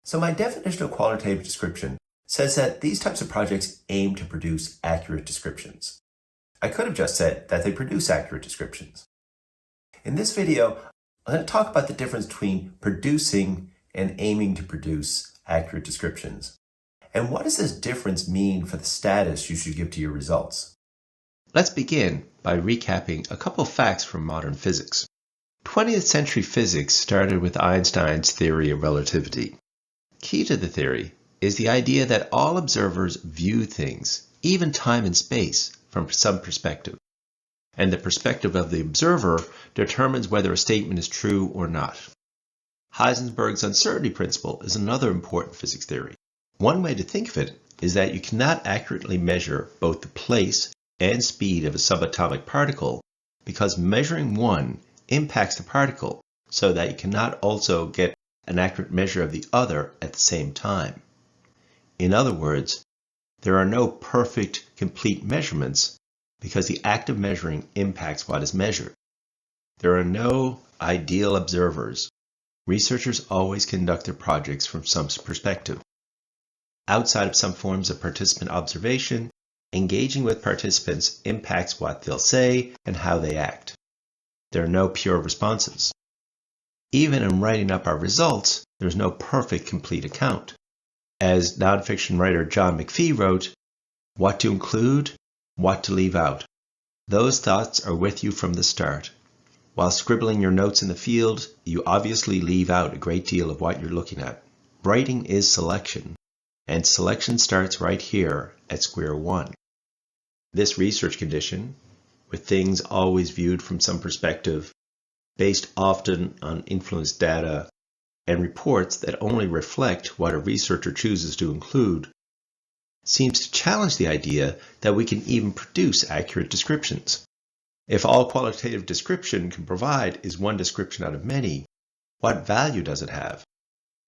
So my definition of qualitative description says that these types of projects aim to produce accurate descriptions. I could have just said that they produce accurate descriptions. In this video, I'm going to talk about the difference between producing and aiming to produce accurate descriptions. And what does this difference mean for the status you should give to your results? Let's begin by recapping a couple of facts from modern physics. 20th century physics started with Einstein's theory of relativity. Key to the theory is the idea that all observers view things, even time and space, from some perspective. And the perspective of the observer determines whether a statement is true or not. Heisenberg's uncertainty principle is another important physics theory. One way to think of it is that you cannot accurately measure both the place and speed of a subatomic particle because measuring one impacts the particle so that you cannot also get an accurate measure of the other at the same time. In other words, there are no perfect, complete measurements because the act of measuring impacts what is measured. There are no ideal observers. Researchers always conduct their projects from some perspective. Outside of some forms of participant observation, engaging with participants impacts what they'll say and how they act. There are no pure responses. Even in writing up our results, there's no perfect, complete account. As nonfiction writer John McPhee wrote, what to include, what to leave out. Those thoughts are with you from the start. While scribbling your notes in the field, you obviously leave out a great deal of what you're looking at. Writing is selection, and selection starts right here at square one. This research condition, with things always viewed from some perspective, based often on influenced data, and reports that only reflect what a researcher chooses to include, seems to challenge the idea that we can even produce accurate descriptions. If all qualitative description can provide is one description out of many, what value does it have?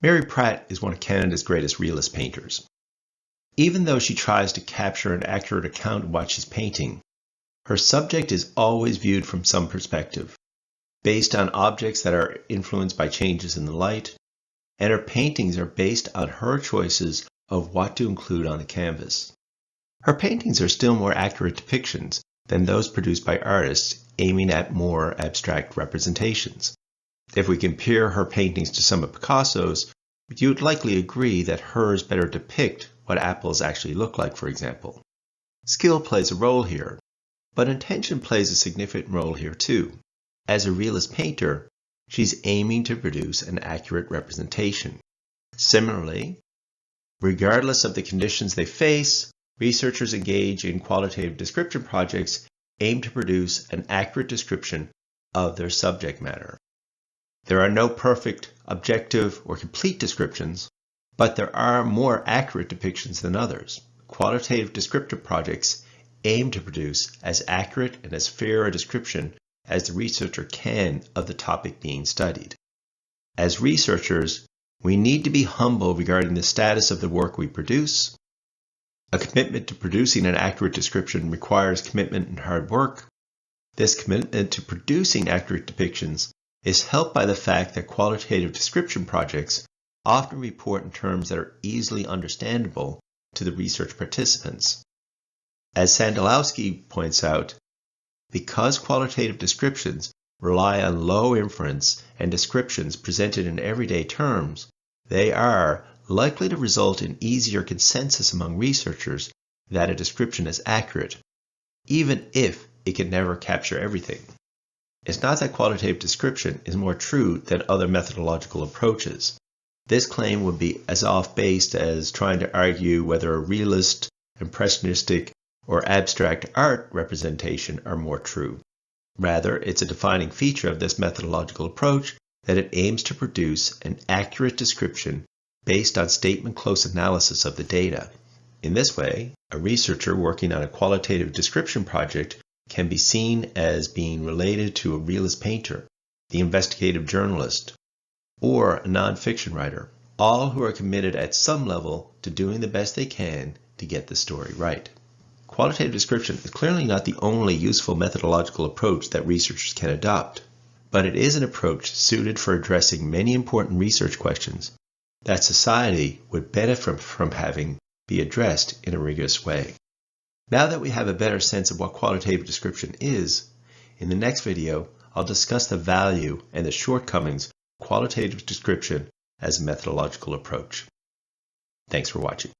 Mary Pratt is one of Canada's greatest realist painters. Even though she tries to capture an accurate account of what she's painting, her subject is always viewed from some perspective, based on objects that are influenced by changes in the light, and her paintings are based on her choices of what to include on the canvas. Her paintings are still more accurate depictions than those produced by artists aiming at more abstract representations. If we compare her paintings to some of Picasso's, you would likely agree that hers better depict what apples actually look like, for example. Skill plays a role here, but intention plays a significant role here too. As a realist painter, she's aiming to produce an accurate representation. Similarly, regardless of the conditions they face, researchers engage in qualitative description projects aim to produce an accurate description of their subject matter. There are no perfect, objective, or complete descriptions, but there are more accurate depictions than others. Qualitative descriptive projects aim to produce as accurate and as fair a description as the researcher can of the topic being studied. As researchers, we need to be humble regarding the status of the work we produce. A commitment to producing an accurate description requires commitment and hard work. This commitment to producing accurate depictions is helped by the fact that qualitative description projects often report in terms that are easily understandable to the research participants. As Sandalowski points out, because qualitative descriptions rely on low inference and descriptions presented in everyday terms, they are likely to result in easier consensus among researchers that a description is accurate, even if it can never capture everything. It's not that qualitative description is more true than other methodological approaches. This claim would be as off-base as trying to argue whether a realist, impressionistic, or abstract art representation are more true. Rather, it's a defining feature of this methodological approach that it aims to produce an accurate description based on statement-close analysis of the data. In this way, a researcher working on a qualitative description project can be seen as being related to a realist painter, the investigative journalist, or a nonfiction writer, all who are committed at some level to doing the best they can to get the story right. Qualitative description is clearly not the only useful methodological approach that researchers can adopt, but it is an approach suited for addressing many important research questions that society would benefit from having be addressed in a rigorous way. Now that we have a better sense of what qualitative description is, in the next video, I'll discuss the value and the shortcomings of qualitative description as a methodological approach. Thanks for watching.